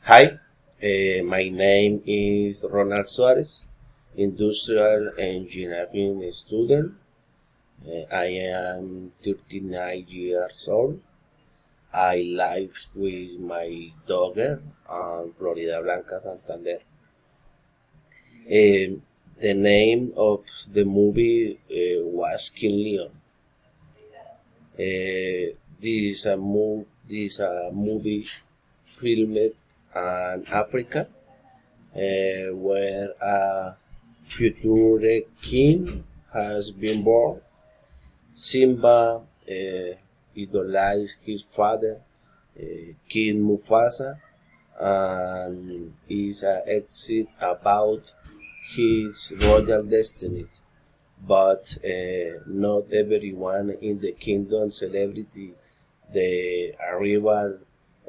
Hi, my name is Ronald Suarez, industrial engineering student. I am 39 years old. I live with my daughter on Florida Blanca, Santander. The name of the movie was King Leon. This is a movie filmed in Africa, where a future king has been born. Simba idolized his father, King Mufasa, and is excited about his royal destiny. But not everyone in the kingdom celebrated the arrival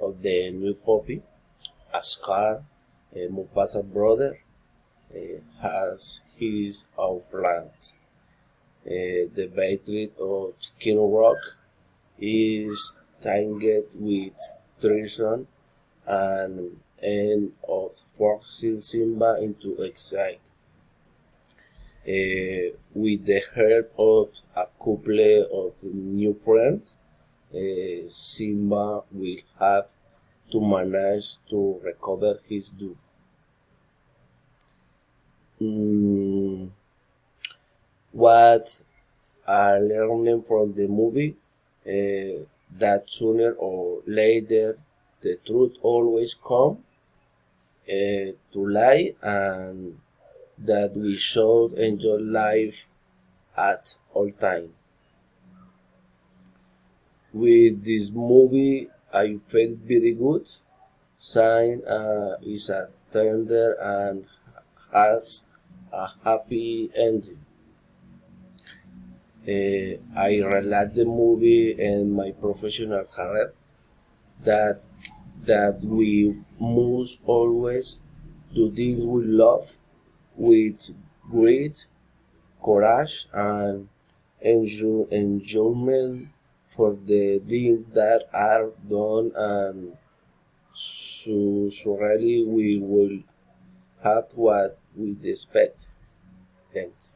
of the new puppy. Ascar, Mufasa's brother, has his own plans. The battle of King Rock is tainted with treason and end of forcing Simba into exile. With the help of a couple of new friends, Simba will have to manage to recover his due. Mm, what I learned from the movie, that sooner or later the truth always comes to light, and that we should enjoy life at all times. With this movie, I felt very good. Sign is a tender and has a happy ending. I relate the movie and my professional career, that we must always do things with love, with great courage and enjoyment for the things that are done, and so really we will have what we expect. Thanks.